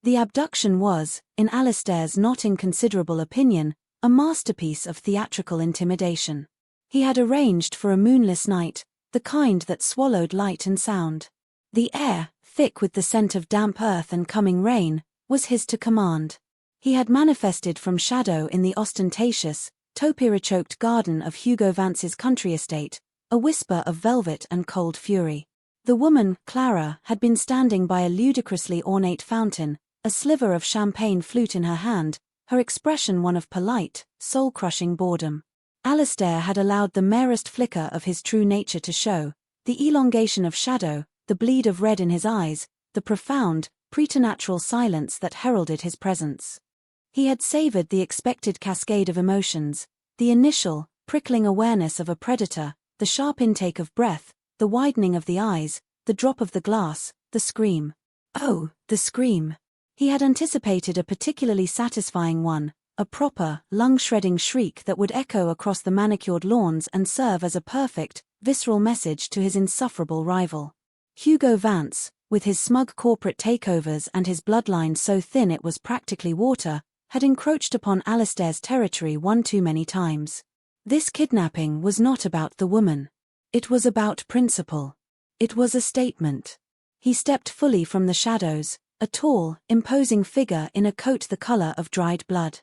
The abduction was, in Alistair's not inconsiderable opinion, a masterpiece of theatrical intimidation. He had arranged for a moonless night, the kind that swallowed light and sound. The air, thick with the scent of damp earth and coming rain, was his to command. He had manifested from shadow in the ostentatious, topiary-choked garden of Hugo Vance's country estate, a whisper of velvet and cold fury. The woman, Clara, had been standing by a ludicrously ornate fountain, a sliver of champagne flute in her hand, her expression one of polite, soul-crushing boredom. Alistair had allowed the merest flicker of his true nature to show, the elongation of shadow, the bleed of red in his eyes, the profound, preternatural silence that heralded his presence. He had savored the expected cascade of emotions, the initial, prickling awareness of a predator, the sharp intake of breath, the widening of the eyes, the drop of the glass, the scream. Oh, the scream! He had anticipated a particularly satisfying one, a proper, lung-shredding shriek that would echo across the manicured lawns and serve as a perfect, visceral message to his insufferable rival. Hugo Vance, with his smug corporate takeovers and his bloodline so thin it was practically water, had encroached upon Alistair's territory one too many times. This kidnapping was not about the woman. It was about principle. It was a statement. He stepped fully from the shadows, a tall, imposing figure in a coat the color of dried blood.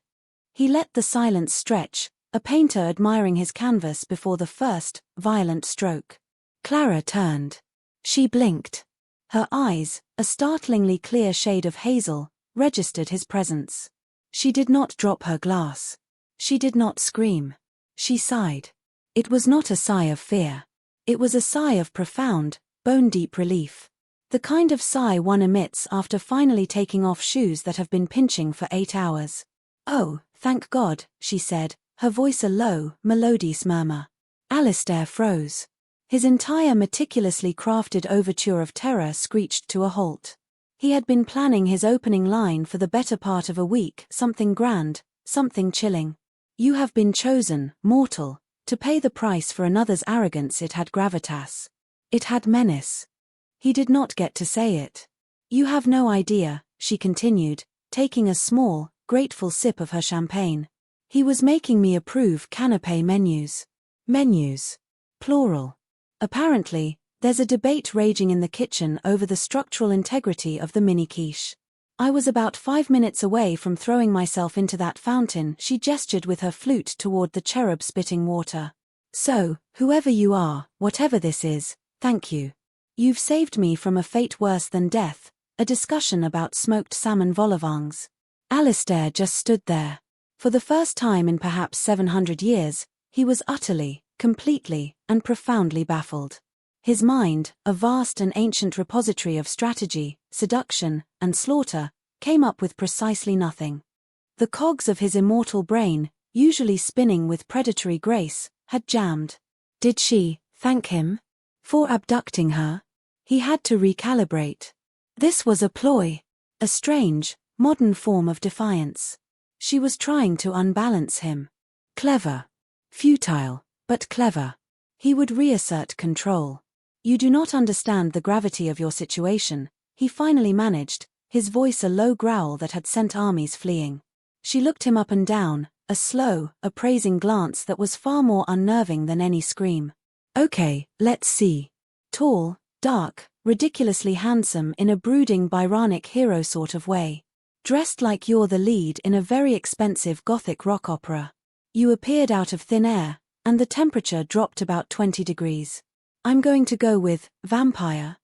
He let the silence stretch, a painter admiring his canvas before the first, violent stroke. Clara turned. She blinked. Her eyes, a startlingly clear shade of hazel, registered his presence. She did not drop her glass. She did not scream. She sighed. It was not a sigh of fear. It was a sigh of profound, bone-deep relief. The kind of sigh one emits after finally taking off shoes that have been pinching for 8 hours. "Oh, thank God," she said, her voice a low, melodious murmur. Alistair froze. His entire meticulously crafted overture of terror screeched to a halt. He had been planning his opening line for the better part of a week, something grand, something chilling. "You have been chosen, mortal, to pay the price for another's arrogance." It had gravitas. It had menace. He did not get to say it. "You have no idea," she continued, taking a small, grateful sip of her champagne. "He was making me approve canapé menus." Menus. Plural. Apparently, there's a debate raging in the kitchen over the structural integrity of the mini quiche. "I was about 5 minutes away from throwing myself into that fountain." She gestured with her flute toward the cherub spitting water. "So, whoever you are, whatever this is, thank you. You've saved me from a fate worse than death," a discussion about smoked salmon vol au vents. Alistair just stood there. For the first time in perhaps 700 years, he was utterly, completely, and profoundly baffled. His mind, a vast and ancient repository of strategy, seduction, and slaughter, came up with precisely nothing. The cogs of his immortal brain, usually spinning with predatory grace, had jammed. Did she thank him for abducting her? He had to recalibrate. This was a ploy, a strange, modern form of defiance. She was trying to unbalance him. Clever. Futile, but clever. He would reassert control. "You do not understand the gravity of your situation," he finally managed, his voice a low growl that had sent armies fleeing. She looked him up and down, a slow, appraising glance that was far more unnerving than any scream. "Okay, let's see. Tall, dark, ridiculously handsome in a brooding Byronic hero sort of way. Dressed like you're the lead in a very expensive Gothic rock opera. You appeared out of thin air, and the temperature dropped about 20 degrees. I'm going to go with vampire.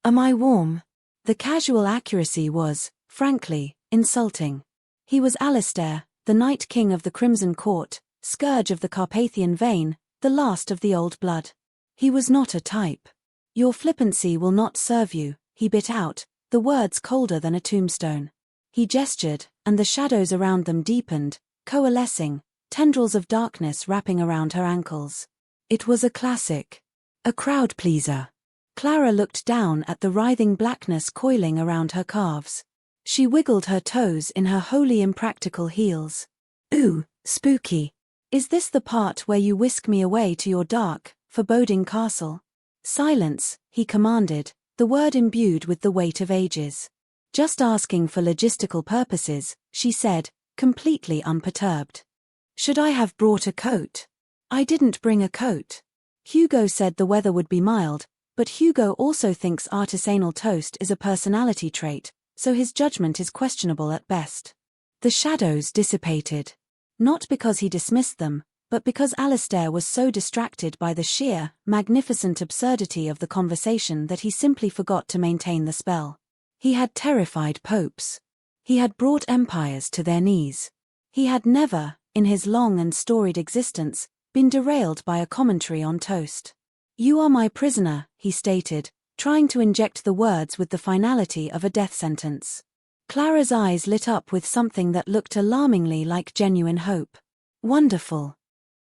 Am I warm?" The casual accuracy was, frankly, insulting. He was Alistair, the Night King of the Crimson Court, scourge of the Carpathian vein, the last of the old blood. He was not a type. "Your flippancy will not serve you," he bit out, the words colder than a tombstone. He gestured, and the shadows around them deepened, coalescing, tendrils of darkness wrapping around her ankles. It was a classic. A crowd pleaser. Clara looked down at the writhing blackness coiling around her calves. She wiggled her toes in her wholly impractical heels. "Ooh, spooky. Is this the part where you whisk me away to your dark, foreboding castle?" "Silence," he commanded, the word imbued with the weight of ages. Just asking for logistical purposes, she said, completely unperturbed. Should I have brought a coat? I didn't bring a coat. Hugo said the weather would be mild, but Hugo also thinks artisanal toast is a personality trait, so his judgment is questionable at best. The shadows dissipated. Not because he dismissed them, but because Alistair was so distracted by the sheer, magnificent absurdity of the conversation that he simply forgot to maintain the spell. He had terrified popes. He had brought empires to their knees. He had never, in his long and storied existence, been derailed by a commentary on toast. "You are my prisoner," he stated, trying to inject the words with the finality of a death sentence. Clara's eyes lit up with something that looked alarmingly like genuine hope. "Wonderful.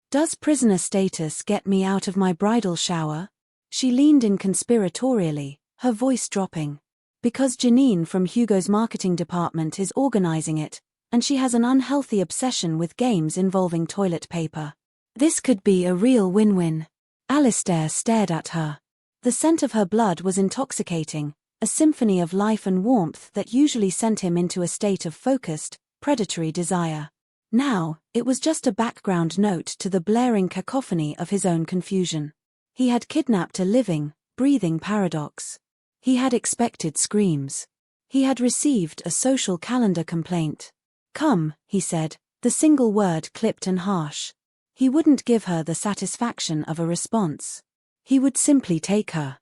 Does prisoner status get me out of my bridal shower?" She leaned in conspiratorially, her voice dropping. "Because Janine from Hugo's marketing department is organizing it, and she has an unhealthy obsession with games involving toilet paper. This could be a real win-win." Alistair stared at her. The scent of her blood was intoxicating, a symphony of life and warmth that usually sent him into a state of focused, predatory desire. Now, it was just a background note to the blaring cacophony of his own confusion. He had kidnapped a living, breathing paradox. He had expected screams. He had received a social calendar complaint. "Come," he said, the single word clipped and harsh. He wouldn't give her the satisfaction of a response. He would simply take her.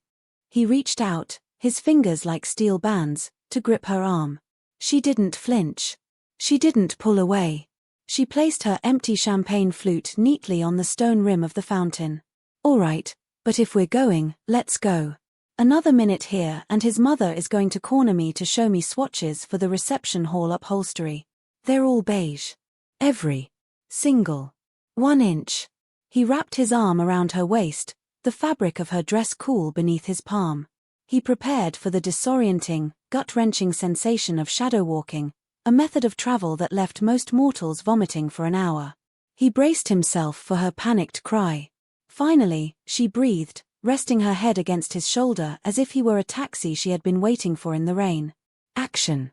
He reached out, his fingers like steel bands, to grip her arm. She didn't flinch. She didn't pull away. She placed her empty champagne flute neatly on the stone rim of the fountain. "All right, but if we're going, let's go. Another minute here and his mother is going to corner me to show me swatches for the reception hall upholstery. They're all beige. Every single 1 inch." He wrapped his arm around her waist, the fabric of her dress cool beneath his palm. He prepared for the disorienting, gut-wrenching sensation of shadow walking, a method of travel that left most mortals vomiting for an hour. He braced himself for her panicked cry. Finally, she breathed, resting her head against his shoulder as if he were a taxi she had been waiting for in the rain. Action.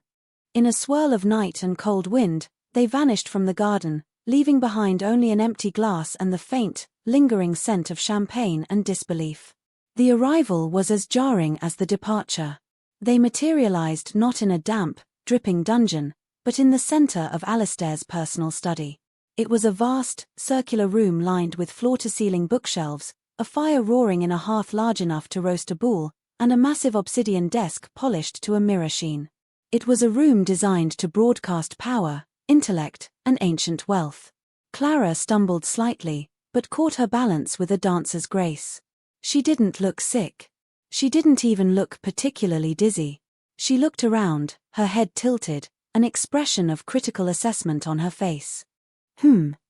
In a swirl of night and cold wind, they vanished from the garden, leaving behind only an empty glass and the faint, lingering scent of champagne and disbelief. The arrival was as jarring as the departure. They materialized not in a damp, dripping dungeon, but in the center of Alistair's personal study. It was a vast, circular room lined with floor-to-ceiling bookshelves, a fire roaring in a hearth large enough to roast a bull, and a massive obsidian desk polished to a mirror sheen. It was a room designed to broadcast power, intellect, and ancient wealth. Clara stumbled slightly, but caught her balance with a dancer's grace. She didn't look sick. She didn't even look particularly dizzy. She looked around, her head tilted, an expression of critical assessment on her face.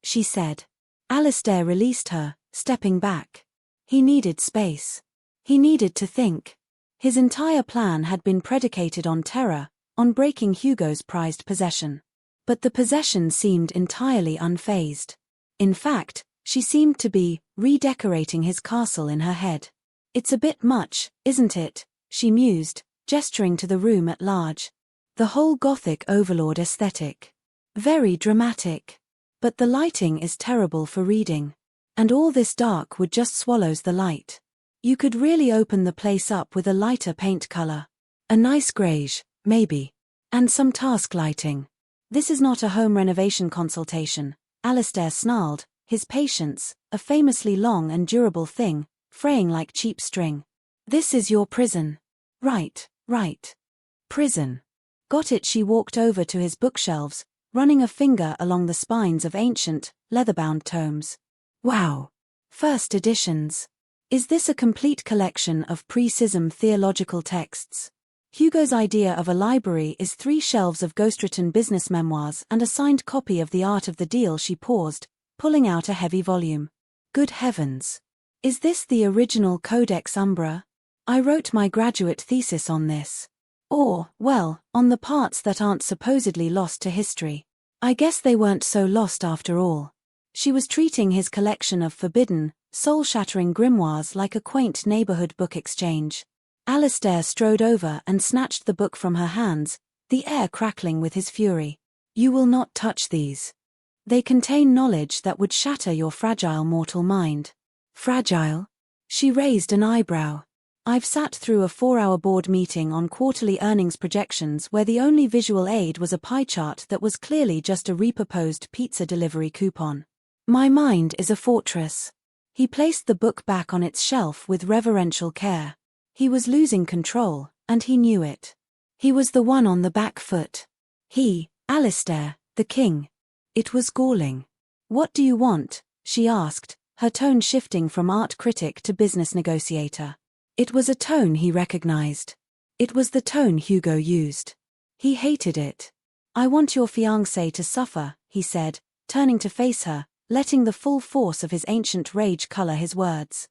She said. Alistair released her, stepping back. He needed space. He needed to think. His entire plan had been predicated on terror, on breaking Hugo's prized possession. But the possession seemed entirely unfazed. In fact, she seemed to be redecorating his castle in her head. "It's a bit much, isn't it?" she mused, gesturing to the room at large. "The whole Gothic overlord aesthetic. Very dramatic. But the lighting is terrible for reading. And all this dark wood just swallows the light. You could really open the place up with a lighter paint color. A nice greige, maybe. And some task lighting." "This is not a home renovation consultation," Alistair snarled, his patience, a famously long and durable thing, fraying like cheap string. "This is your prison." Right. Prison. Got it." She walked over to his bookshelves, running a finger along the spines of ancient, leather-bound tomes. "Wow. First editions. Is this a complete collection of pre-schism theological texts?" Hugo's idea of a library is 3 shelves of ghostwritten business memoirs and a signed copy of The Art of the Deal. She paused, pulling out a heavy volume. "Good heavens. Is this the original Codex Umbra? I wrote my graduate thesis on this. Or, well, on the parts that aren't supposedly lost to history. I guess they weren't so lost after all." She was treating his collection of forbidden, soul-shattering grimoires like a quaint neighborhood book exchange. Alistair strode over and snatched the book from her hands, the air crackling with his fury. "You will not touch these. They contain knowledge that would shatter your fragile mortal mind." "Fragile?" She raised an eyebrow. "I've sat through a 4-hour board meeting on quarterly earnings projections where the only visual aid was a pie chart that was clearly just a repurposed pizza delivery coupon. My mind is a fortress." He placed the book back on its shelf with reverential care. He was losing control, and he knew it. He was the one on the back foot. He, Alistair, the king. It was galling. "What do you want?" she asked, her tone shifting from art critic to business negotiator. It was a tone he recognized. It was the tone Hugo used. He hated it. "I want your fiancé to suffer," he said, turning to face her, letting the full force of his ancient rage color his words.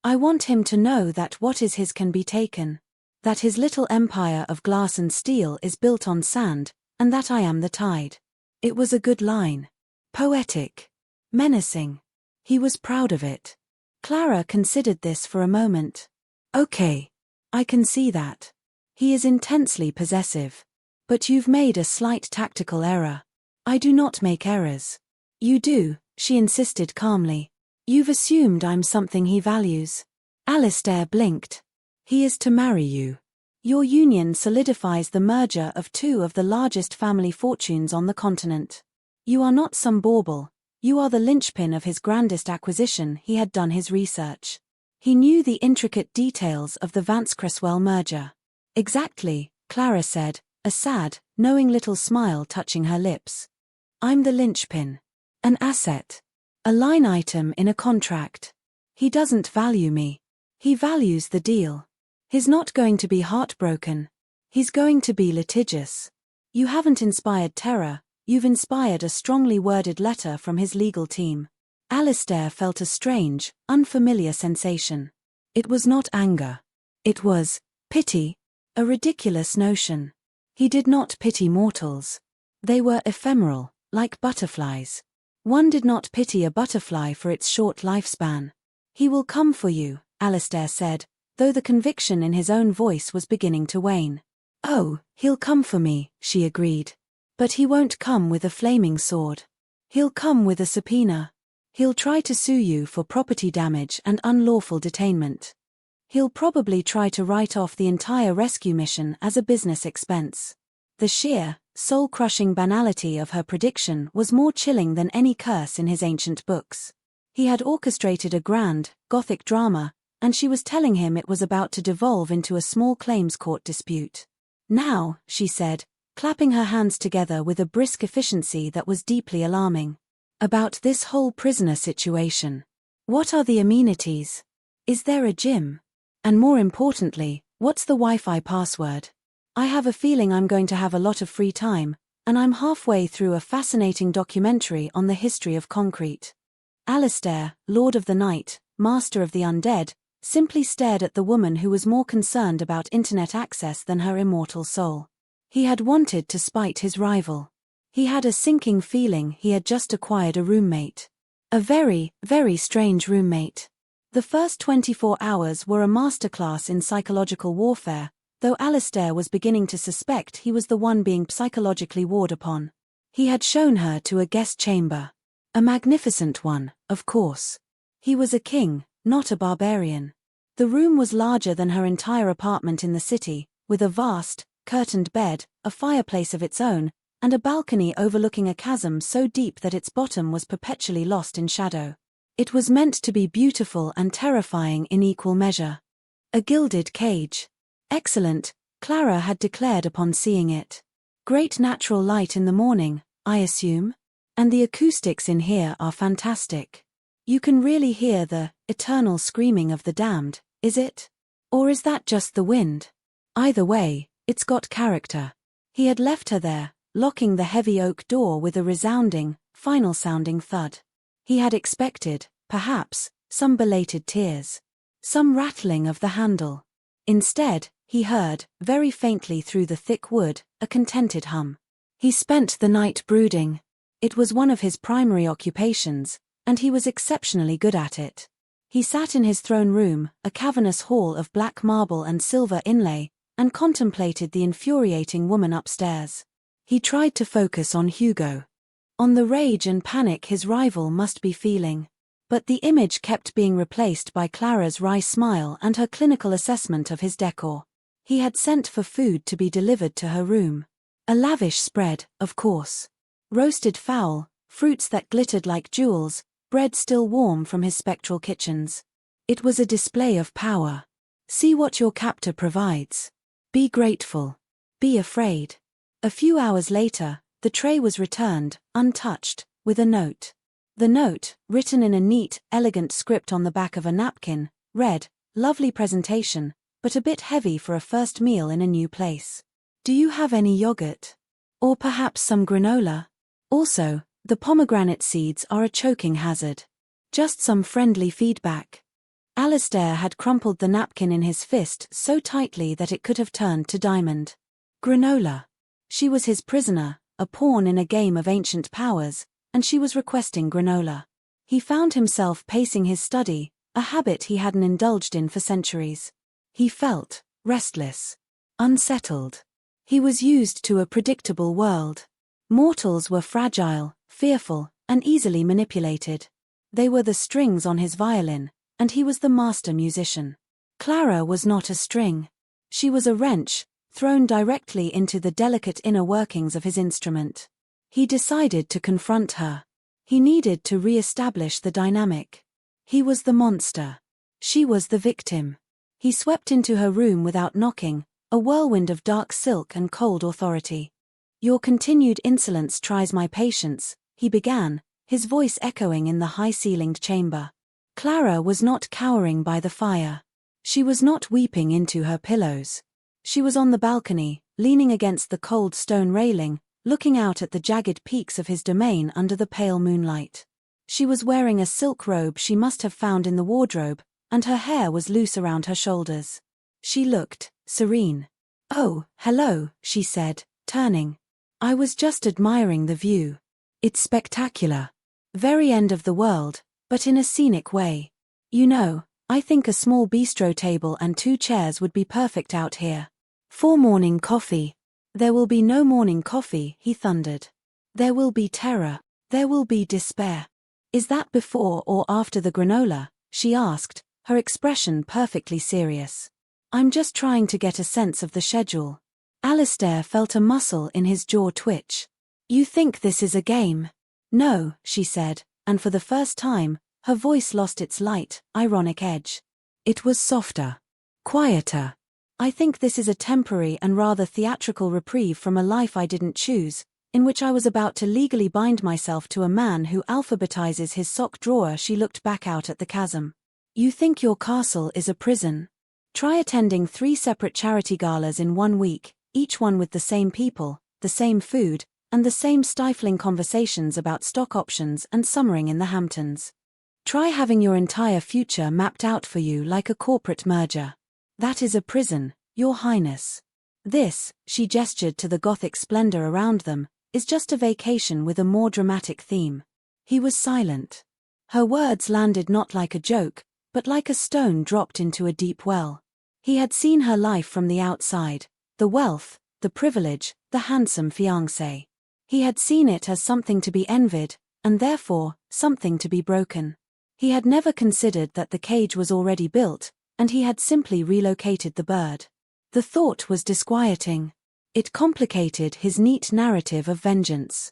"I want him to know that what is his can be taken. That his little empire of glass and steel is built on sand, and that I am the tide." It was a good line. Poetic. Menacing. He was proud of it. Clara considered this for a moment. "Okay. I can see that. He is intensely possessive. But you've made a slight tactical error." "I do not make errors." "You do," she insisted calmly. "You've assumed I'm something he values." Alistair blinked. "He is to marry you. Your union solidifies the merger of two of the largest family fortunes on the continent. You are not some bauble, you are the linchpin of his grandest acquisition." He had done his research. He knew the intricate details of the Vance-Cresswell merger. "Exactly," Clara said, a sad, knowing little smile touching her lips. "I'm the linchpin. An asset. A line item in a contract. He doesn't value me. He values the deal. He's not going to be heartbroken. He's going to be litigious. You haven't inspired terror, you've inspired a strongly worded letter from his legal team." Alistair felt a strange, unfamiliar sensation. It was not anger. It was pity, a ridiculous notion. He did not pity mortals. They were ephemeral, like butterflies. One did not pity a butterfly for its short lifespan. "He will come for you," Alistair said, though the conviction in his own voice was beginning to wane. "Oh, he'll come for me," she agreed. "But he won't come with a flaming sword. He'll come with a subpoena. He'll try to sue you for property damage and unlawful detainment. He'll probably try to write off the entire rescue mission as a business expense." The sheer, soul-crushing banality of her prediction was more chilling than any curse in his ancient books. He had orchestrated a grand, Gothic drama, and she was telling him it was about to devolve into a small claims court dispute. "Now," she said, clapping her hands together with a brisk efficiency that was deeply alarming. "About this whole prisoner situation. What are the amenities? Is there a gym? And more importantly, what's the Wi-Fi password? I have a feeling I'm going to have a lot of free time, and I'm halfway through a fascinating documentary on the history of concrete." Alistair, Lord of the Night, Master of the Undead, simply stared at the woman who was more concerned about internet access than her immortal soul. He had wanted to spite his rival. He had a sinking feeling he had just acquired a roommate. A very, very strange roommate. The first 24 hours were a masterclass in psychological warfare, though Alistair was beginning to suspect he was the one being psychologically warred upon. He had shown her to a guest chamber. A magnificent one, of course. He was a king, not a barbarian. The room was larger than her entire apartment in the city, with a vast, curtained bed, a fireplace of its own, and a balcony overlooking a chasm so deep that its bottom was perpetually lost in shadow. It was meant to be beautiful and terrifying in equal measure. A gilded cage. Excellent, Clara had declared upon seeing it. Great natural light in the morning, I assume? And the acoustics in here are fantastic. You can really hear the eternal screaming of the damned, is it? Or is that just the wind? Either way, it's got character. He had left her there, locking the heavy oak door with a resounding, final-sounding thud. He had expected, perhaps, some belated tears. Some rattling of the handle. Instead, he heard, very faintly through the thick wood, a contented hum. He spent the night brooding. It was one of his primary occupations, and he was exceptionally good at it. He sat in his throne room, a cavernous hall of black marble and silver inlay, and contemplated the infuriating woman upstairs. He tried to focus on Hugo. On the rage and panic his rival must be feeling. But the image kept being replaced by Clara's wry smile and her clinical assessment of his decor. He had sent for food to be delivered to her room. A lavish spread, of course. Roasted fowl, fruits that glittered like jewels, bread still warm from his spectral kitchens. It was a display of power. See what your captor provides. Be grateful. Be afraid. A few hours later, the tray was returned, untouched, with a note. The note, written in a neat, elegant script on the back of a napkin, read, "Lovely presentation, but a bit heavy for a first meal in a new place. Do you have any yogurt? Or perhaps some granola? Also, the pomegranate seeds are a choking hazard. Just some friendly feedback." Alistair had crumpled the napkin in his fist so tightly that it could have turned to diamond. Granola. She was his prisoner, a pawn in a game of ancient powers, and she was requesting granola. He found himself pacing his study, a habit he hadn't indulged in for centuries. He felt restless, unsettled. He was used to a predictable world. Mortals were fragile, fearful, and easily manipulated. They were the strings on his violin, and he was the master musician. Clara was not a string. She was a wrench, thrown directly into the delicate inner workings of his instrument. He decided to confront her. He needed to re-establish the dynamic. He was the monster. She was the victim. He swept into her room without knocking, a whirlwind of dark silk and cold authority. "Your continued insolence tries my patience," he began, his voice echoing in the high-ceilinged chamber. Clara was not cowering by the fire. She was not weeping into her pillows. She was on the balcony, leaning against the cold stone railing, looking out at the jagged peaks of his domain under the pale moonlight. She was wearing a silk robe she must have found in the wardrobe, and her hair was loose around her shoulders. She looked serene. "Oh, hello," she said, turning. "I was just admiring the view. It's spectacular. Very end of the world, but in a scenic way. You know, I think a small bistro table and 2 chairs would be perfect out here. For morning coffee." "There will be no morning coffee," he thundered. "There will be terror. There will be despair." "Is that before or after the granola?" she asked, her expression perfectly serious. "I'm just trying to get a sense of the schedule." Alistair felt a muscle in his jaw twitch. "You think this is a game?" "No," she said, and for the first time, her voice lost its light, ironic edge. It was softer. Quieter. "I think this is a temporary and rather theatrical reprieve from a life I didn't choose, in which I was about to legally bind myself to a man who alphabetizes his sock drawer." She looked back out at the chasm. "You think your castle is a prison? Try attending 3 separate charity galas in 1 week, each one with the same people, the same food, and the same stifling conversations about stock options and summering in the Hamptons. Try having your entire future mapped out for you like a corporate merger. That is a prison, Your Highness. This," she gestured to the Gothic splendor around them, "is just a vacation with a more dramatic theme." He was silent. Her words landed not like a joke, but like a stone dropped into a deep well. He had seen her life from the outside, the wealth, the privilege, the handsome fiancé. He had seen it as something to be envied, and therefore, something to be broken. He had never considered that the cage was already built, and he had simply relocated the bird. The thought was disquieting. It complicated his neat narrative of vengeance.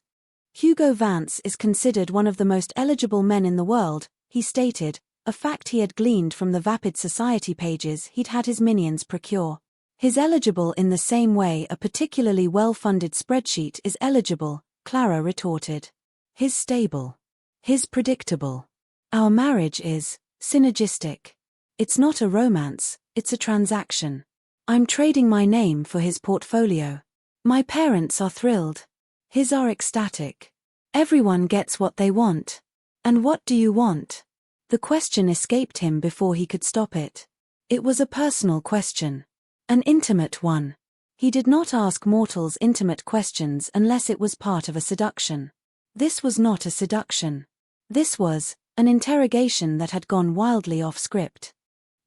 "Hugo Vance is considered one of the most eligible men in the world," he stated, a fact he had gleaned from the vapid society pages he'd had his minions procure. "His eligible in the same way a particularly well-funded spreadsheet is eligible," Clara retorted. "His stable. His predictable. Our marriage is synergistic. It's not a romance, it's a transaction. I'm trading my name for his portfolio. My parents are thrilled. His are ecstatic. Everyone gets what they want. And what do you want?" The question escaped him before he could stop it. It was a personal question. An intimate one. He did not ask mortals intimate questions unless it was part of a seduction. This was not a seduction. This was an interrogation that had gone wildly off script.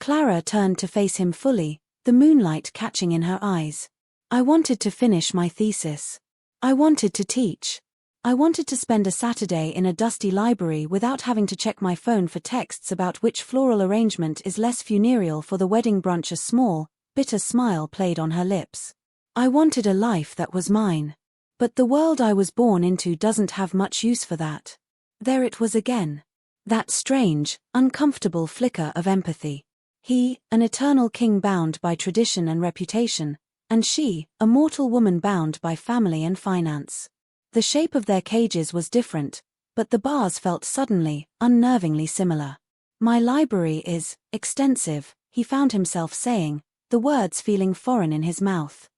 Clara turned to face him fully, the moonlight catching in her eyes. I wanted to finish my thesis. I wanted to teach. I wanted to spend a Saturday in a dusty library without having to check my phone for texts about which floral arrangement is less funereal for the wedding brunch. A small, bitter smile played on her lips. I wanted a life that was mine. But the world I was born into doesn't have much use for that. There it was again. That strange, uncomfortable flicker of empathy. He, an eternal king bound by tradition and reputation, and she, a mortal woman bound by family and finance. The shape of their cages was different, but the bars felt suddenly, unnervingly similar. My library is extensive, he found himself saying, the words feeling foreign in his mouth.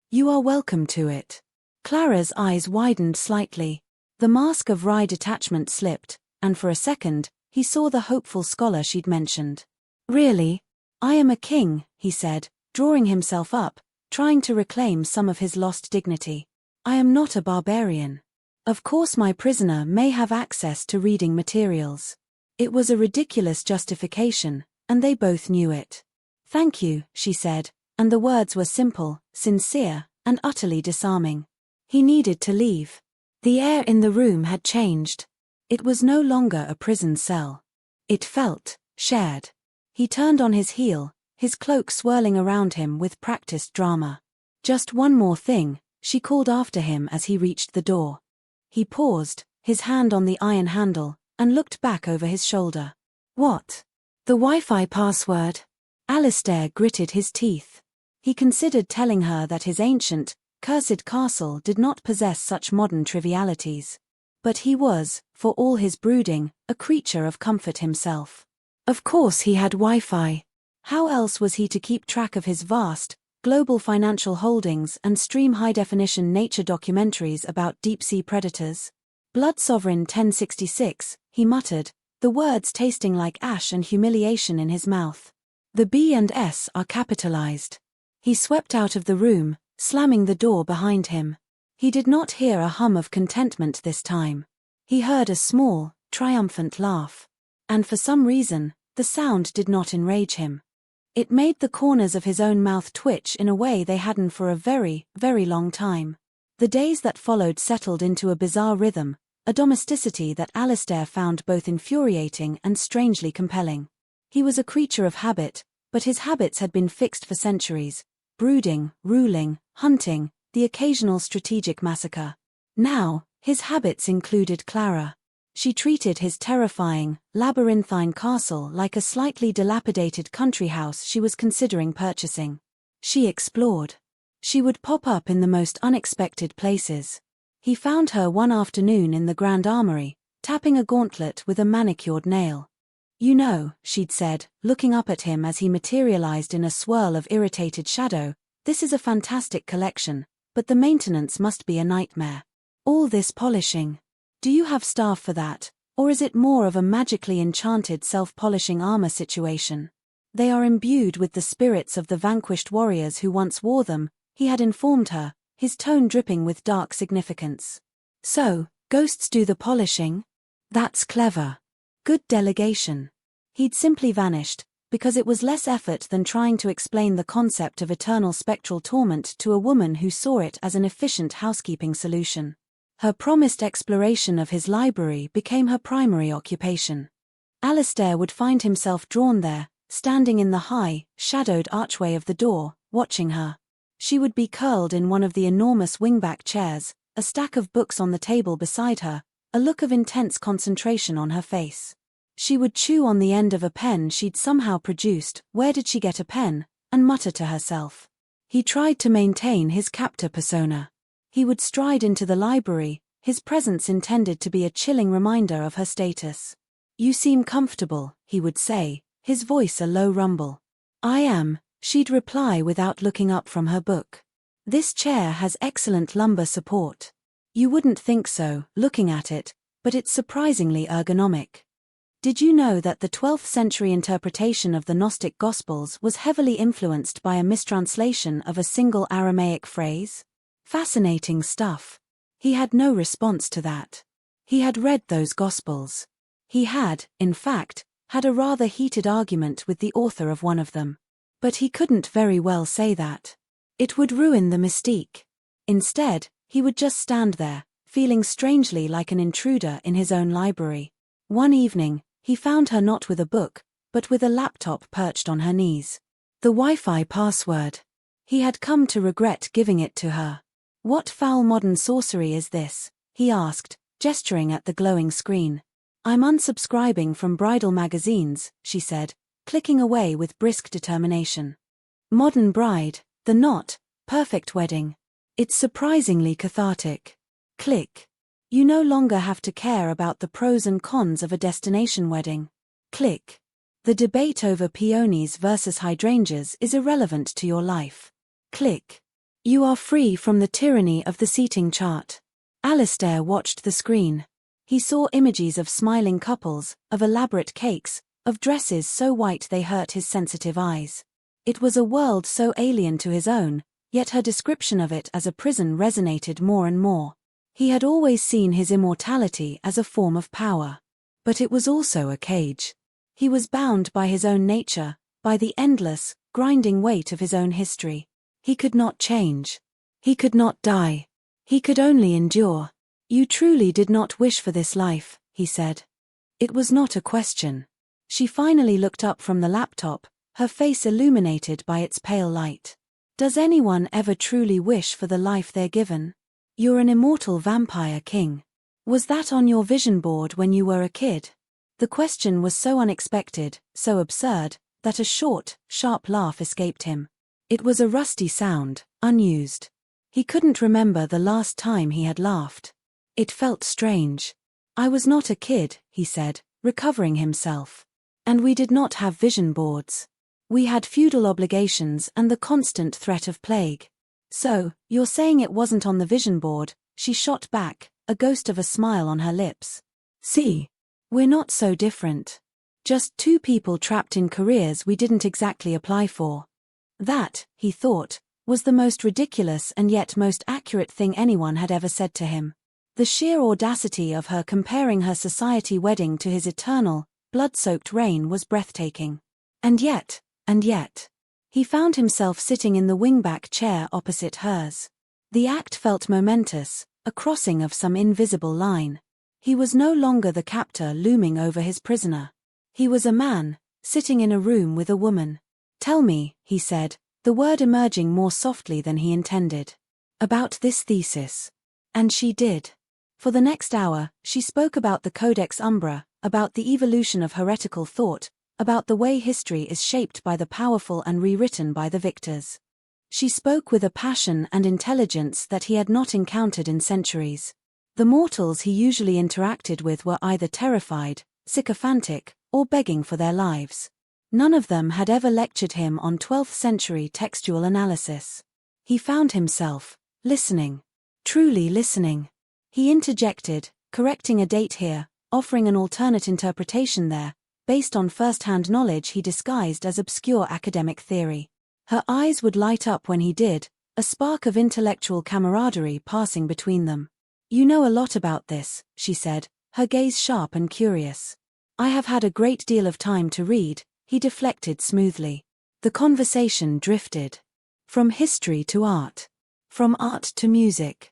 You are welcome to it. Clara's eyes widened slightly. The mask of wry detachment slipped, and for a second, he saw the hopeful scholar she'd mentioned. Really? I am a king, he said, drawing himself up, trying to reclaim some of his lost dignity. I am not a barbarian. Of course my prisoner may have access to reading materials. It was a ridiculous justification, and they both knew it. Thank you, she said, and the words were simple, sincere, and utterly disarming. He needed to leave. The air in the room had changed. It was no longer a prison cell. It felt shared. He turned on his heel, his cloak swirling around him with practiced drama. Just one more thing, she called after him as he reached the door. He paused, his hand on the iron handle, and looked back over his shoulder. What? The Wi-Fi password? Alistair gritted his teeth. He considered telling her that his ancient, cursed castle did not possess such modern trivialities. But he was, for all his brooding, a creature of comfort himself. Of course he had Wi-Fi. How else was he to keep track of his vast, global financial holdings and stream high-definition nature documentaries about deep-sea predators? Blood Sovereign 1066, he muttered, the words tasting like ash and humiliation in his mouth. The B and S are capitalized. He swept out of the room, slamming the door behind him. He did not hear a hum of contentment this time. He heard a small, triumphant laugh. And for some reason, the sound did not enrage him. It made the corners of his own mouth twitch in a way they hadn't for a very, very long time. The days that followed settled into a bizarre rhythm, a domesticity that Alistair found both infuriating and strangely compelling. He was a creature of habit, but his habits had been fixed for centuries: brooding, ruling, hunting, the occasional strategic massacre. Now, his habits included Clara. She treated his terrifying, labyrinthine castle like a slightly dilapidated country house she was considering purchasing. She explored. She would pop up in the most unexpected places. He found her one afternoon in the Grand Armory, tapping a gauntlet with a manicured nail. You know, she'd said, looking up at him as he materialized in a swirl of irritated shadow, this is a fantastic collection, but the maintenance must be a nightmare. All this polishing. Do you have staff for that, or is it more of a magically enchanted self-polishing armor situation? They are imbued with the spirits of the vanquished warriors who once wore them, he had informed her, his tone dripping with dark significance. So, ghosts do the polishing? That's clever. Good delegation. He'd simply vanished, because it was less effort than trying to explain the concept of eternal spectral torment to a woman who saw it as an efficient housekeeping solution. Her promised exploration of his library became her primary occupation. Alistair would find himself drawn there, standing in the high, shadowed archway of the door, watching her. She would be curled in one of the enormous wingback chairs, a stack of books on the table beside her, a look of intense concentration on her face. She would chew on the end of a pen she'd somehow produced, where did she get a pen, and mutter to herself. He tried to maintain his captor persona. He would stride into the library, his presence intended to be a chilling reminder of her status. You seem comfortable, he would say, his voice a low rumble. I am, she'd reply without looking up from her book. This chair has excellent lumbar support. You wouldn't think so, looking at it, but it's surprisingly ergonomic. Did you know that the 12th century interpretation of the Gnostic Gospels was heavily influenced by a mistranslation of a single Aramaic phrase? Fascinating stuff. He had no response to that. He had read those Gospels. He had, in fact, had a rather heated argument with the author of one of them. But he couldn't very well say that. It would ruin the mystique. Instead, he would just stand there, feeling strangely like an intruder in his own library. One evening, he found her not with a book, but with a laptop perched on her knees. The Wi-Fi password. He had come to regret giving it to her. "What foul modern sorcery is this?" he asked, gesturing at the glowing screen. "I'm unsubscribing from bridal magazines," she said, clicking away with brisk determination. Modern bride, the knot, perfect wedding. It's surprisingly cathartic. Click. You no longer have to care about the pros and cons of a destination wedding. Click. The debate over peonies versus hydrangeas is irrelevant to your life. Click. You are free from the tyranny of the seating chart. Alistair watched the screen. He saw images of smiling couples, of elaborate cakes, of dresses so white they hurt his sensitive eyes. It was a world so alien to his own, yet her description of it as a prison resonated more and more. He had always seen his immortality as a form of power. But it was also a cage. He was bound by his own nature, by the endless, grinding weight of his own history. He could not change. He could not die. He could only endure. "You truly did not wish for this life," he said. It was not a question. She finally looked up from the laptop, her face illuminated by its pale light. "Does anyone ever truly wish for the life they're given? You're an immortal vampire king. Was that on your vision board when you were a kid?" The question was so unexpected, so absurd, that a short, sharp laugh escaped him. It was a rusty sound, unused. He couldn't remember the last time he had laughed. It felt strange. "I was not a kid," he said, recovering himself. "And we did not have vision boards. We had feudal obligations and the constant threat of plague." "So, you're saying it wasn't on the vision board?" she shot back, a ghost of a smile on her lips. "See? We're not so different. Just two people trapped in careers we didn't exactly apply for." That, he thought, was the most ridiculous and yet most accurate thing anyone had ever said to him. The sheer audacity of her comparing her society wedding to his eternal, blood-soaked reign was breathtaking. And yet, he found himself sitting in the wingback chair opposite hers. The act felt momentous, a crossing of some invisible line. He was no longer the captor looming over his prisoner. He was a man, sitting in a room with a woman. "Tell me," he said, the word emerging more softly than he intended. "About this thesis." And she did. For the next hour, she spoke about the Codex Umbra, about the evolution of heretical thought, about the way history is shaped by the powerful and rewritten by the victors. She spoke with a passion and intelligence that he had not encountered in centuries. The mortals he usually interacted with were either terrified, sycophantic, or begging for their lives. None of them had ever lectured him on 12th century textual analysis. He found himself listening, truly listening. He interjected, correcting a date here, offering an alternate interpretation there, based on first-hand knowledge he disguised as obscure academic theory. Her eyes would light up when he did, a spark of intellectual camaraderie passing between them. "You know a lot about this," she said, her gaze sharp and curious. "I have had a great deal of time to read," he deflected smoothly. The conversation drifted. From history to art. From art to music.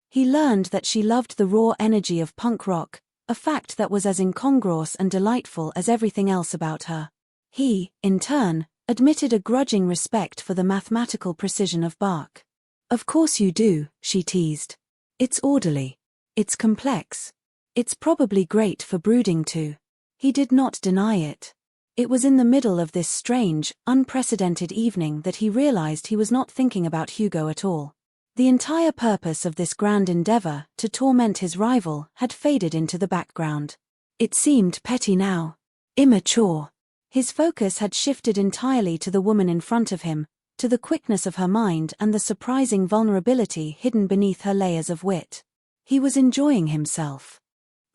He learned that she loved the raw energy of punk rock, a fact that was as incongruous and delightful as everything else about her. He, in turn, admitted a grudging respect for the mathematical precision of Bach. "Of course you do," she teased. "It's orderly. It's complex. It's probably great for brooding too." He did not deny it. It was in the middle of this strange, unprecedented evening that he realized he was not thinking about Hugo at all. The entire purpose of this grand endeavor, to torment his rival, had faded into the background. It seemed petty now. Immature. His focus had shifted entirely to the woman in front of him, to the quickness of her mind and the surprising vulnerability hidden beneath her layers of wit. He was enjoying himself.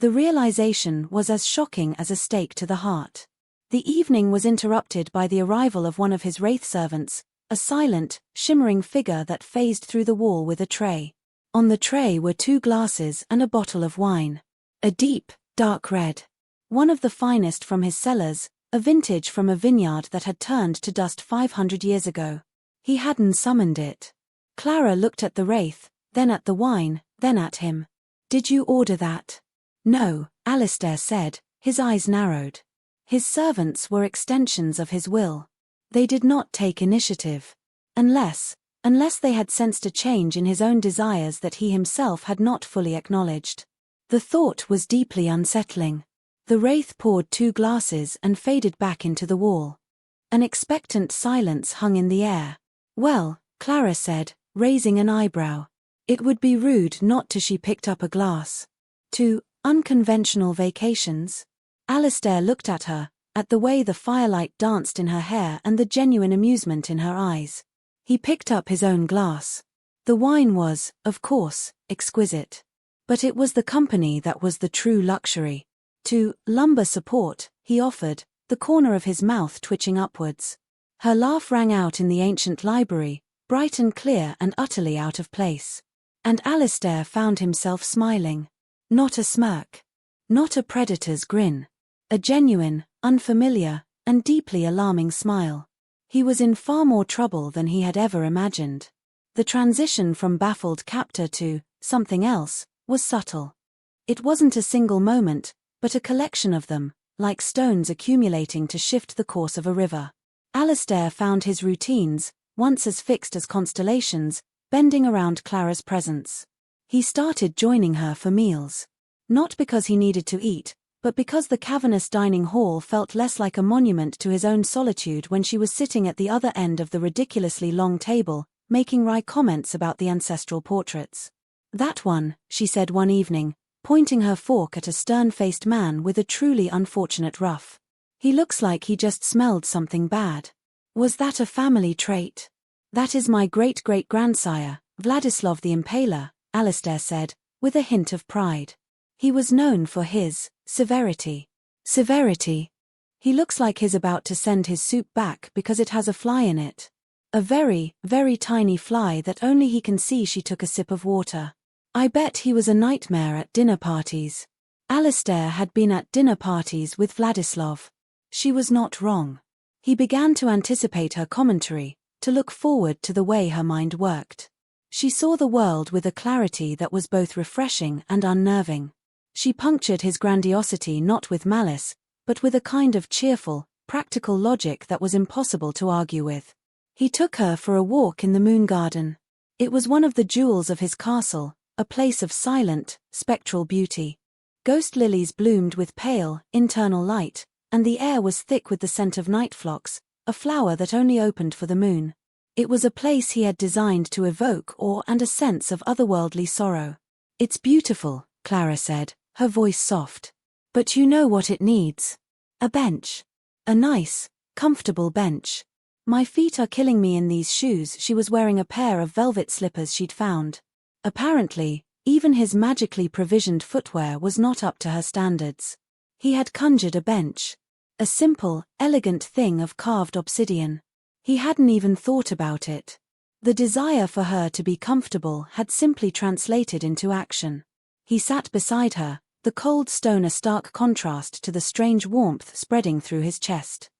The realization was as shocking as a stake to the heart. The evening was interrupted by the arrival of one of his wraith servants, a silent, shimmering figure that phased through the wall with a tray. On the tray were 2 glasses and a bottle of wine. A deep, dark red. One of the finest from his cellars, a vintage from a vineyard that had turned to dust 500 years ago. He hadn't summoned it. Clara looked at the wraith, then at the wine, then at him. "Did you order that?" "No," Alistair said, his eyes narrowed. His servants were extensions of his will. They did not take initiative. Unless they had sensed a change in his own desires that he himself had not fully acknowledged. The thought was deeply unsettling. The wraith poured 2 glasses and faded back into the wall. An expectant silence hung in the air. "Well," Clara said, raising an eyebrow. "It would be rude not to." She picked up a glass. "To unconventional vacations?" Alistair looked at her, at the way the firelight danced in her hair and the genuine amusement in her eyes. He picked up his own glass. The wine was, of course, exquisite. But it was the company that was the true luxury. "To lumber support," he offered, the corner of his mouth twitching upwards. Her laugh rang out in the ancient library, bright and clear and utterly out of place. And Alistair found himself smiling. Not a smirk. Not a predator's grin. A genuine, unfamiliar, and deeply alarming smile. He was in far more trouble than he had ever imagined. The transition from baffled captor to something else was subtle. It wasn't a single moment, but a collection of them, like stones accumulating to shift the course of a river. Alistair found his routines, once as fixed as constellations, bending around Clara's presence. He started joining her for meals. Not because he needed to eat, but because the cavernous dining hall felt less like a monument to his own solitude when she was sitting at the other end of the ridiculously long table, making wry comments about the ancestral portraits. "That one," she said one evening, pointing her fork at a stern-faced man with a truly unfortunate ruff. "He looks like he just smelled something bad." "Was that a family trait?" "That is my great-great-grandsire, Vladislav the Impaler," Alistair said, with a hint of pride. "He was known for his severity." "Severity? He looks like he's about to send his soup back because it has a fly in it. A very, very tiny fly that only he can see." She took a sip of water. "I bet he was a nightmare at dinner parties." Alistair had been at dinner parties with Vladislav. She was not wrong. He began to anticipate her commentary, to look forward to the way her mind worked. She saw the world with a clarity that was both refreshing and unnerving. She punctured his grandiosity not with malice, but with a kind of cheerful, practical logic that was impossible to argue with. He took her for a walk in the moon garden. It was one of the jewels of his castle, a place of silent, spectral beauty. Ghost lilies bloomed with pale, internal light, and the air was thick with the scent of night phlox, a flower that only opened for the moon. It was a place he had designed to evoke awe and a sense of otherworldly sorrow. "It's beautiful," Clara said, her voice soft. "But you know what it needs? A bench. A nice, comfortable bench. My feet are killing me in these shoes." She was wearing a pair of velvet slippers she'd found. Apparently, even his magically provisioned footwear was not up to her standards. He had conjured a bench. A simple, elegant thing of carved obsidian. He hadn't even thought about it. The desire for her to be comfortable had simply translated into action. He sat beside her, the cold stone a stark contrast to the strange warmth spreading through his chest.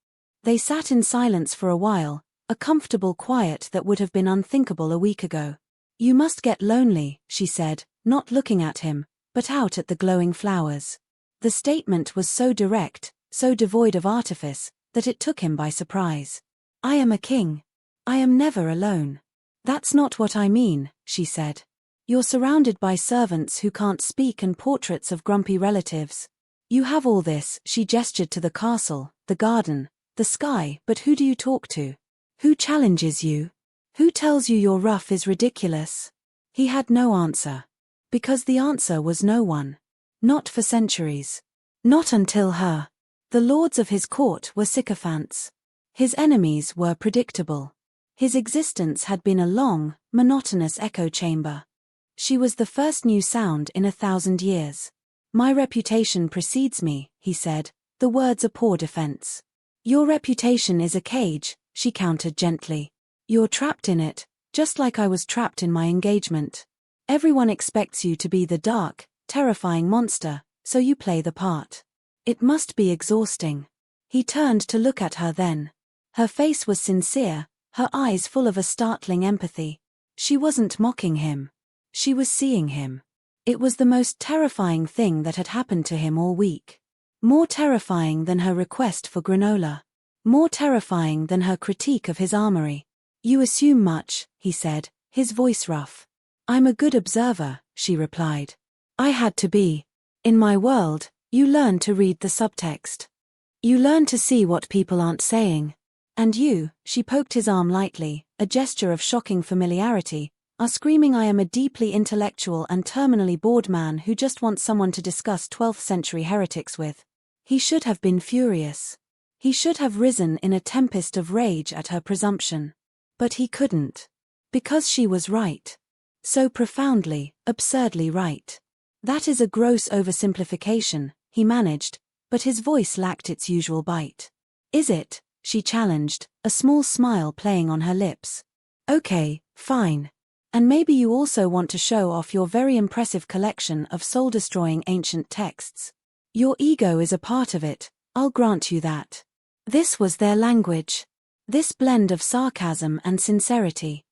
They sat in silence for a while, a comfortable quiet that would have been unthinkable a week ago. "You must get lonely," she said, not looking at him, but out at the glowing flowers. The statement was so direct, so devoid of artifice, that it took him by surprise. "I am a king. I am never alone." "That's not what I mean," she said. "You're surrounded by servants who can't speak and portraits of grumpy relatives. You have all this." She gestured to the castle, the garden, the sky, "but who do you talk to? Who challenges you? Who tells you your ruff is ridiculous?" He had no answer. Because the answer was no one. Not for centuries. Not until her. The lords of his court were sycophants. His enemies were predictable. His existence had been a long, monotonous echo chamber. She was the first new sound in 1,000 years. "My reputation precedes me," he said, the words a poor defense. "Your reputation is a cage," she countered gently. "You're trapped in it, just like I was trapped in my engagement. Everyone expects you to be the dark, terrifying monster, so you play the part. It must be exhausting." He turned to look at her then. Her face was sincere, her eyes full of a startling empathy. She wasn't mocking him. She was seeing him. It was the most terrifying thing that had happened to him all week. More terrifying than her request for granola. More terrifying than her critique of his armory. "You assume much," he said, his voice rough. "I'm a good observer," she replied. "I had to be. In my world, you learn to read the subtext. You learn to see what people aren't saying. And you," she poked his arm lightly, a gesture of shocking familiarity, "are screaming I am a deeply intellectual and terminally bored man who just wants someone to discuss 12th century heretics with." He should have been furious. He should have risen in a tempest of rage at her presumption. But he couldn't. Because she was right. So profoundly, absurdly right. "That is a gross oversimplification," he managed, but his voice lacked its usual bite. "Is it?" she challenged, a small smile playing on her lips. "Okay, fine. And maybe you also want to show off your very impressive collection of soul-destroying ancient texts. Your ego is a part of it, I'll grant you that." This was their language. This blend of sarcasm and sincerity.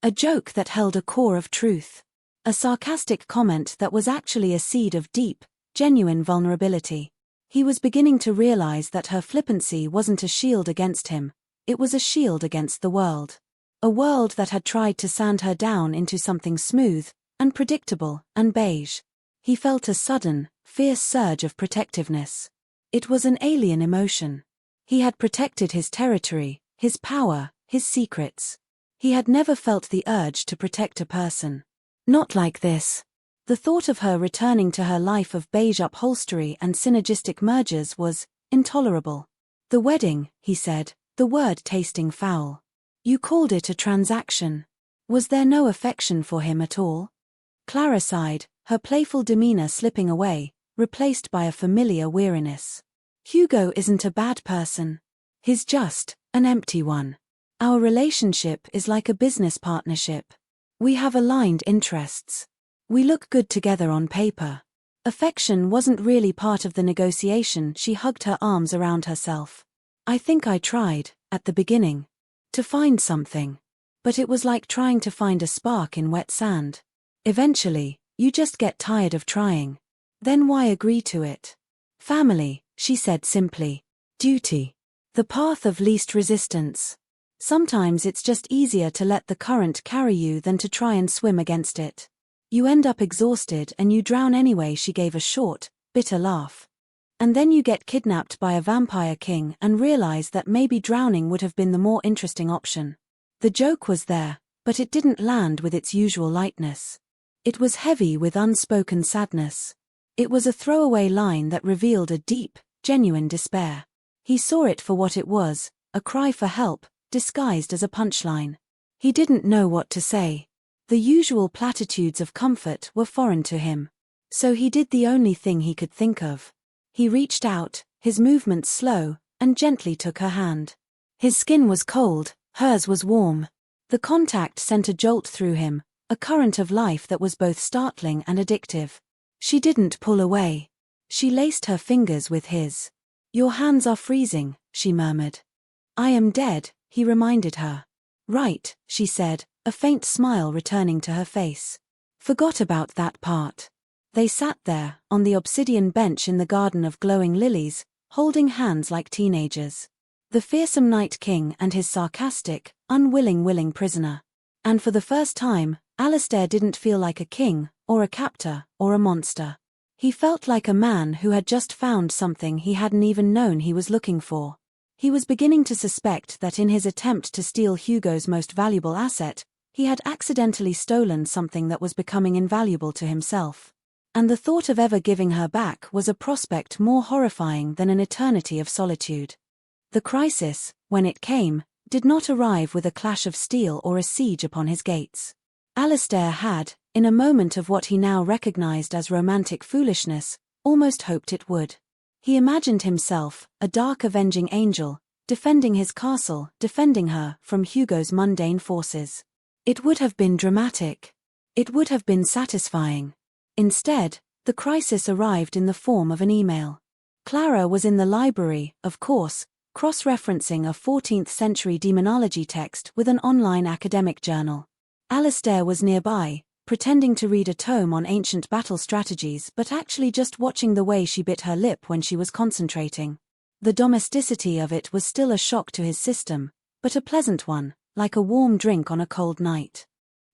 A joke that held a core of truth. A sarcastic comment that was actually a seed of deep, genuine vulnerability. He was beginning to realize that her flippancy wasn't a shield against him, it was a shield against the world. A world that had tried to sand her down into something smooth, and predictable, and beige. He felt a sudden, fierce surge of protectiveness. It was an alien emotion. He had protected his territory, his power, his secrets. He had never felt the urge to protect a person. Not like this. The thought of her returning to her life of beige upholstery and synergistic mergers was intolerable. "The wedding," he said, the word tasting foul. "You called it a transaction. Was there no affection for him at all?" Clara sighed, her playful demeanor slipping away, replaced by a familiar weariness. "Hugo isn't a bad person. He's just an empty one. Our relationship is like a business partnership. We have aligned interests. We look good together on paper." Affection wasn't really part of the negotiation. She hugged her arms around herself. "I think I tried, at the beginning, to find something. But it was like trying to find a spark in wet sand. Eventually, you just get tired of trying. Then why agree to it? Family," she said simply. "Duty. The path of least resistance. Sometimes it's just easier to let the current carry you than to try and swim against it. You end up exhausted and you drown anyway." She gave a short, bitter laugh. "And then you get kidnapped by a vampire king and realize that maybe drowning would have been the more interesting option." The joke was there, but it didn't land with its usual lightness. It was heavy with unspoken sadness. It was a throwaway line that revealed a deep, genuine despair. He saw it for what it was, a cry for help, disguised as a punchline. He didn't know what to say. The usual platitudes of comfort were foreign to him. So he did the only thing he could think of. He reached out, his movements slow, and gently took her hand. His skin was cold, hers was warm. The contact sent a jolt through him, a current of life that was both startling and addictive. She didn't pull away. She laced her fingers with his. "Your hands are freezing," she murmured. "I am dead," he reminded her. "Right," she said, a faint smile returning to her face. "Forgot about that part." They sat there, on the obsidian bench in the garden of glowing lilies, holding hands like teenagers. The fearsome Night King and his sarcastic, willing prisoner. And for the first time, Alistair didn't feel like a king, or a captor, or a monster. He felt like a man who had just found something he hadn't even known he was looking for. He was beginning to suspect that in his attempt to steal Hugo's most valuable asset, he had accidentally stolen something that was becoming invaluable to himself. And the thought of ever giving her back was a prospect more horrifying than an eternity of solitude. The crisis, when it came, did not arrive with a clash of steel or a siege upon his gates. Alistair had, in a moment of what he now recognized as romantic foolishness, almost hoped it would. He imagined himself, a dark avenging angel, defending his castle, defending her from Hugo's mundane forces. It would have been dramatic. It would have been satisfying. Instead, the crisis arrived in the form of an email. Clara was in the library, of course, cross-referencing a 14th-century demonology text with an online academic journal. Alistair was nearby, pretending to read a tome on ancient battle strategies but actually just watching the way she bit her lip when she was concentrating. The domesticity of it was still a shock to his system, but a pleasant one, like a warm drink on a cold night.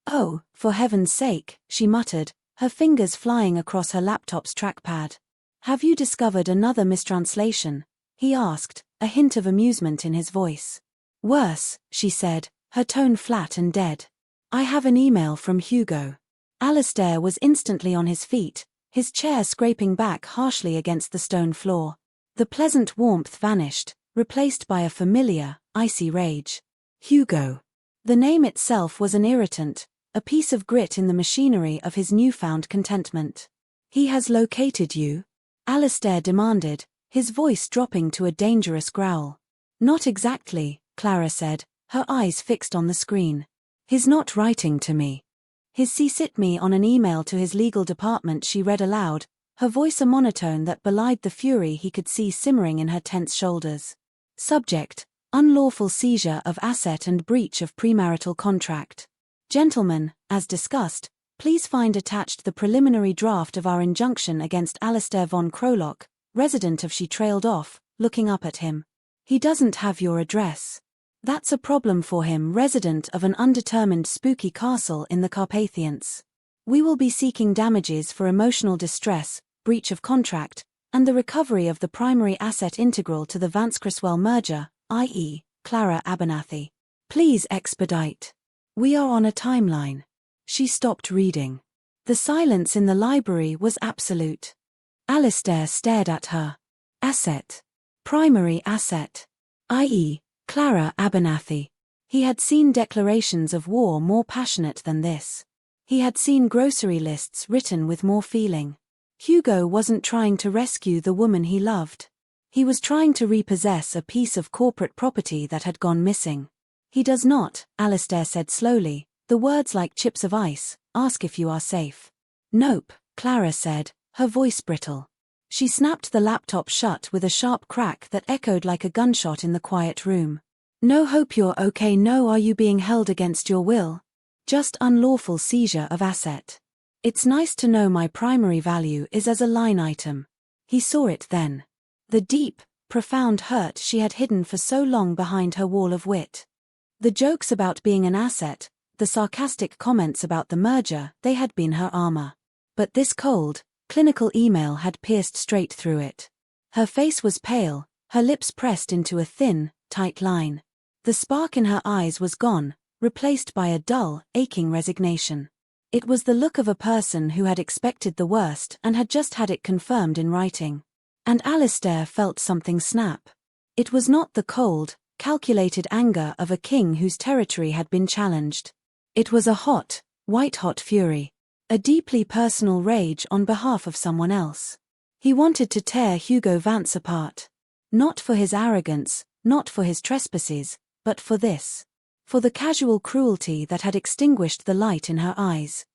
"Oh, for heaven's sake," she muttered, her fingers flying across her laptop's trackpad. "Have you discovered another mistranslation?" he asked, a hint of amusement in his voice. "Worse," she said, her tone flat and dead. "I have an email from Hugo." Alistair was instantly on his feet, his chair scraping back harshly against the stone floor. The pleasant warmth vanished, replaced by a familiar, icy rage. Hugo. The name itself was an irritant, a piece of grit in the machinery of his newfound contentment. "He has located you?" Alistair demanded, his voice dropping to a dangerous growl. "Not exactly," Clara said, her eyes fixed on the screen. "He's not writing to me. He's CC'd me on an email to his legal department," she read aloud, her voice a monotone that belied the fury he could see simmering in her tense shoulders. Subject: unlawful seizure of asset and breach of premarital contract. "Gentlemen, as discussed, please find attached the preliminary draft of our injunction against Alistair von Krolock, resident of." She trailed off, looking up at him. "He doesn't have your address. That's a problem for him, resident of an undetermined spooky castle in the Carpathians. We will be seeking damages for emotional distress, breach of contract, and the recovery of the primary asset integral to the Vance Criswell merger, i.e., Clara Abernathy. Please expedite. We are on a timeline." She stopped reading. The silence in the library was absolute. Alistair stared at her. Asset. Primary asset. I.e., Clara Abernathy. He had seen declarations of war more passionate than this. He had seen grocery lists written with more feeling. Hugo wasn't trying to rescue the woman he loved. He was trying to repossess a piece of corporate property that had gone missing. "He does not," Alistair said slowly, the words like chips of ice, "ask if you are safe." "Nope," Clara said, her voice brittle. She snapped the laptop shut with a sharp crack that echoed like a gunshot in the quiet room. "No, hope you're okay. No, are you being held against your will? Just unlawful seizure of asset. It's nice to know my primary value is as a line item." He saw it then. The deep, profound hurt she had hidden for so long behind her wall of wit. The jokes about being an asset, the sarcastic comments about the merger, they had been her armor. But this cold, clinical email had pierced straight through it. Her face was pale, her lips pressed into a thin, tight line. The spark in her eyes was gone, replaced by a dull, aching resignation. It was the look of a person who had expected the worst and had just had it confirmed in writing. And Alistair felt something snap. It was not the cold, calculated anger of a king whose territory had been challenged. It was a hot, white-hot fury. A deeply personal rage on behalf of someone else. He wanted to tear Hugo Vance apart. Not for his arrogance, not for his trespasses, but for this. For the casual cruelty that had extinguished the light in her eyes.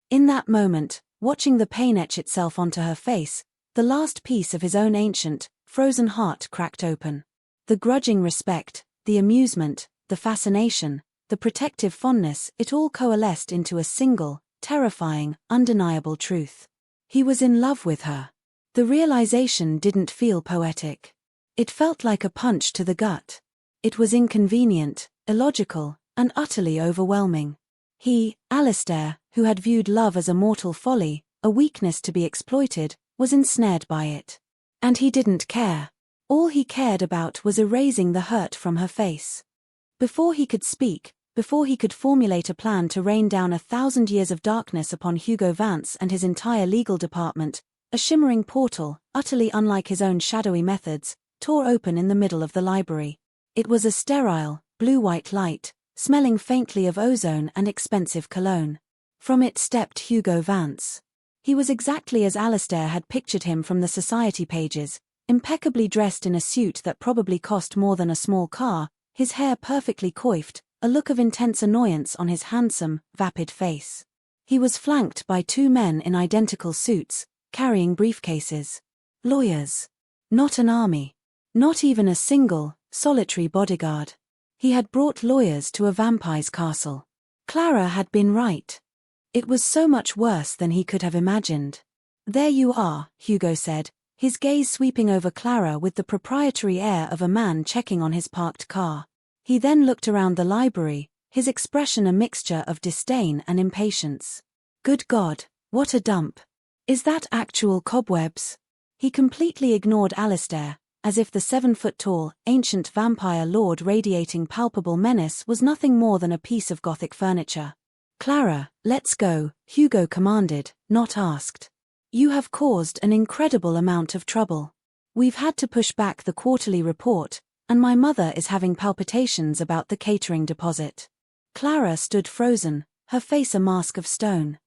In that moment, watching the pain etch itself onto her face, the last piece of his own ancient, frozen heart cracked open. The grudging respect, the amusement, the fascination, the protective fondness, it all coalesced into a single, terrifying, undeniable truth. He was in love with her. The realization didn't feel poetic. It felt like a punch to the gut. It was inconvenient, illogical, and utterly overwhelming. He, Alistair, who had viewed love as a mortal folly, a weakness to be exploited, was ensnared by it. And he didn't care. All he cared about was erasing the hurt from her face. Before he could speak, before he could formulate a plan to rain down 1,000 years of darkness upon Hugo Vance and his entire legal department, a shimmering portal, utterly unlike his own shadowy methods, tore open in the middle of the library. It was a sterile, blue-white light, smelling faintly of ozone and expensive cologne. From it stepped Hugo Vance. He was exactly as Alistair had pictured him from the society pages, impeccably dressed in a suit that probably cost more than a small car, his hair perfectly coiffed, a look of intense annoyance on his handsome, vapid face. He was flanked by two men in identical suits, carrying briefcases. Lawyers. Not an army. Not even a single, solitary bodyguard. He had brought lawyers to a vampire's castle. Clara had been right. It was so much worse than he could have imagined. "There you are," Hugo said, his gaze sweeping over Clara with the proprietary air of a man checking on his parked car. He then looked around the library, his expression a mixture of disdain and impatience. "Good God, what a dump. Is that actual cobwebs?" He completely ignored Alistair, as if the 7-foot-tall, ancient vampire lord radiating palpable menace was nothing more than a piece of Gothic furniture. "Clara, let's go," Hugo commanded, not asked. "You have caused an incredible amount of trouble. We've had to push back the quarterly report, and my mother is having palpitations about the catering deposit." Clara stood frozen, her face a mask of stone.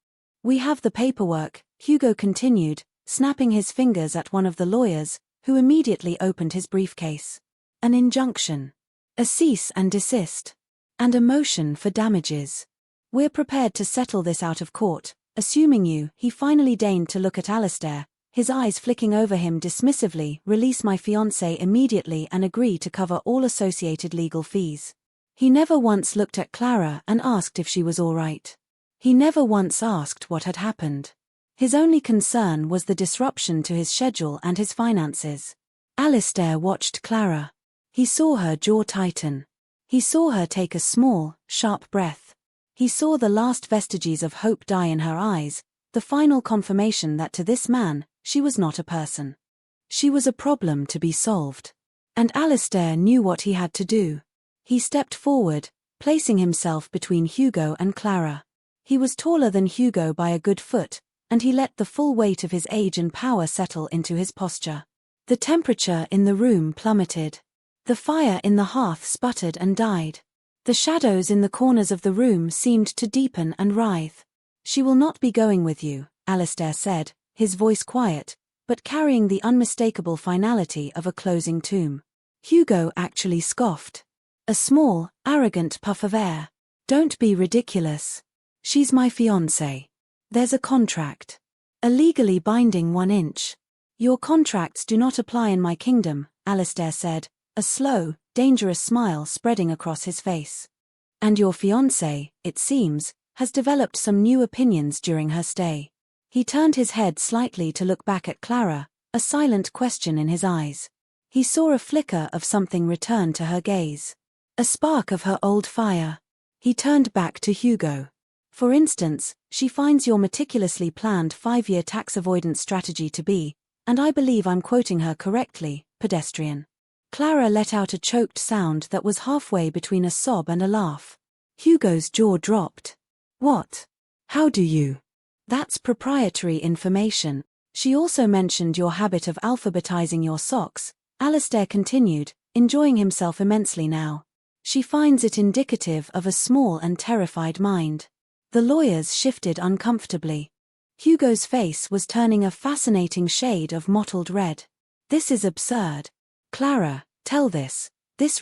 "We have the paperwork," Hugo continued, snapping his fingers at one of the lawyers, who immediately opened his briefcase. "An injunction. A cease and desist. And a motion for damages. We're prepared to settle this out of court, assuming you," he finally deigned to look at Alistair, his eyes flicking over him dismissively, "release my fiancée immediately and agree to cover all associated legal fees." He never once looked at Clara and asked if she was all right. He never once asked what had happened. His only concern was the disruption to his schedule and his finances. Alistair watched Clara. He saw her jaw tighten. He saw her take a small, sharp breath. He saw the last vestiges of hope die in her eyes, the final confirmation that to this man, she was not a person. She was a problem to be solved. And Alistair knew what he had to do. He stepped forward, placing himself between Hugo and Clara. He was taller than Hugo by a good foot, and he let the full weight of his age and power settle into his posture. The temperature in the room plummeted. The fire in the hearth sputtered and died. The shadows in the corners of the room seemed to deepen and writhe. "She will not be going with you," Alistair said, his voice quiet, but carrying the unmistakable finality of a closing tomb. Hugo actually scoffed. A small, arrogant puff of air. "Don't be ridiculous. She's my fiancée. There's a contract. A legally binding 1-inch. Your contracts do not apply in my kingdom," Alistair said, a slow, dangerous smile spreading across his face. "And your fiancée, it seems, has developed some new opinions during her stay." He turned his head slightly to look back at Clara, a silent question in his eyes. He saw a flicker of something return to her gaze. A spark of her old fire. He turned back to Hugo. "For instance, she finds your meticulously planned 5-year tax avoidance strategy to be, and I believe I'm quoting her correctly, pedestrian." Clara let out a choked sound that was halfway between a sob and a laugh. Hugo's jaw dropped. "What? How do you?" "That's proprietary information. She also mentioned your habit of alphabetizing your socks," Alistair continued, enjoying himself immensely now. "She finds it indicative of a small and terrified mind." The lawyers shifted uncomfortably. Hugo's face was turning a fascinating shade of mottled red. "This is absurd. Clara, tell this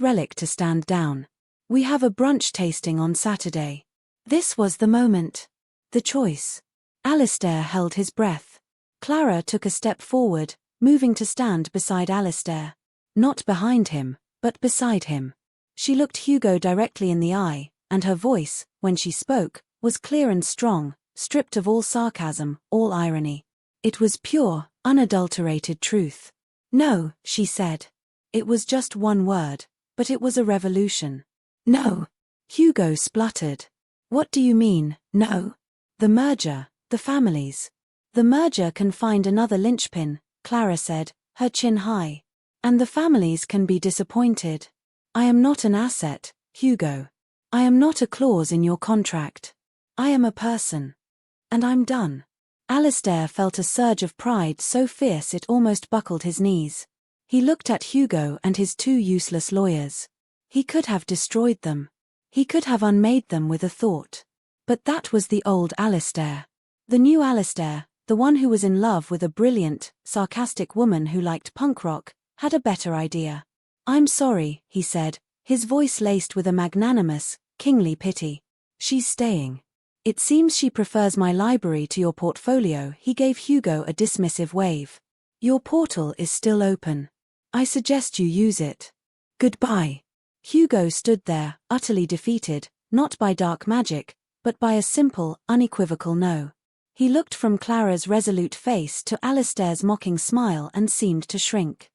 relic to stand down. We have a brunch tasting on Saturday." This was the moment. The choice. Alistair held his breath. Clara took a step forward, moving to stand beside Alistair. Not behind him, but beside him. She looked Hugo directly in the eye, and her voice, when she spoke, was clear and strong, stripped of all sarcasm, all irony. It was pure, unadulterated truth. "No," she said. It was just one word, but it was a revolution. "No." Hugo spluttered. "What do you mean, no?" "The merger, the families. The merger can find another linchpin," Clara said, her chin high. "And the families can be disappointed. I am not an asset, Hugo. I am not a clause in your contract. I am a person. And I'm done." Alistair felt a surge of pride so fierce it almost buckled his knees. He looked at Hugo and his 2 useless lawyers. He could have destroyed them. He could have unmade them with a thought. But that was the old Alistair. The new Alistair, the one who was in love with a brilliant, sarcastic woman who liked punk rock, had a better idea. "I'm sorry," he said, his voice laced with a magnanimous, kingly pity. "She's staying. It seems she prefers my library to your portfolio." He gave Hugo a dismissive wave. "Your portal is still open. I suggest you use it." Goodbye. Hugo stood there, utterly defeated, not by dark magic, but by a simple, unequivocal no. He looked from Clara's resolute face to Alistair's mocking smile and seemed to shrink.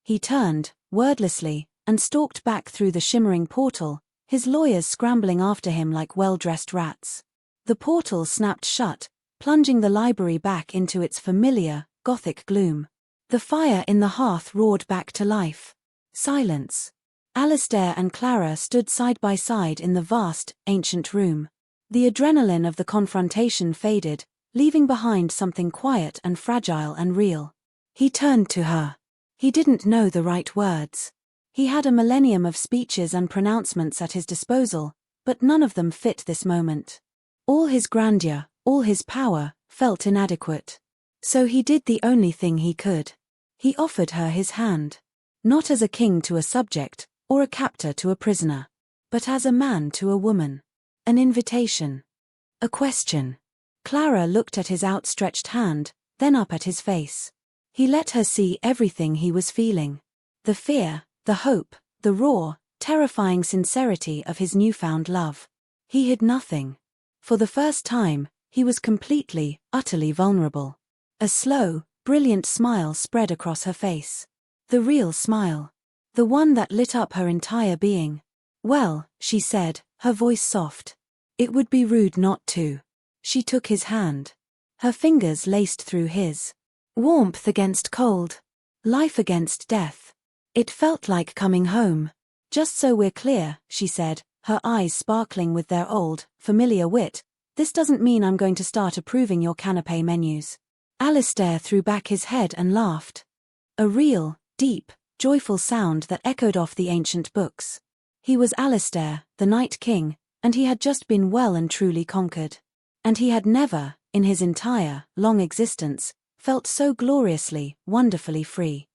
He turned, wordlessly, and stalked back through the shimmering portal, his lawyers scrambling after him like well-dressed rats. The portal snapped shut, plunging the library back into its familiar, Gothic gloom. The fire in the hearth roared back to life. Silence. Alistair and Clara stood side by side in the vast, ancient room. The adrenaline of the confrontation faded, leaving behind something quiet and fragile and real. He turned to her. He didn't know the right words. He had a millennium of speeches and pronouncements at his disposal, but none of them fit this moment. All his grandeur, all his power, felt inadequate. So he did the only thing he could. He offered her his hand. Not as a king to a subject, or a captor to a prisoner, but as a man to a woman. An invitation. A question. Clara looked at his outstretched hand, then up at his face. He let her see everything he was feeling. The fear, the hope, the raw, terrifying sincerity of his newfound love. He hid nothing. For the first time, he was completely, utterly vulnerable. A slow, brilliant smile spread across her face. The real smile. The one that lit up her entire being. Well, she said, her voice soft. It would be rude not to. She took his hand. Her fingers laced through his. Warmth against cold. Life against death. It felt like coming home. Just so we're clear, she said, her eyes sparkling with their old, familiar wit, this doesn't mean I'm going to start approving your canapé menus. Alistair threw back his head and laughed. A real, deep, joyful sound that echoed off the ancient books. He was Alistair, the Night King, and he had just been well and truly conquered. And he had never, in his entire, long existence, felt so gloriously, wonderfully free.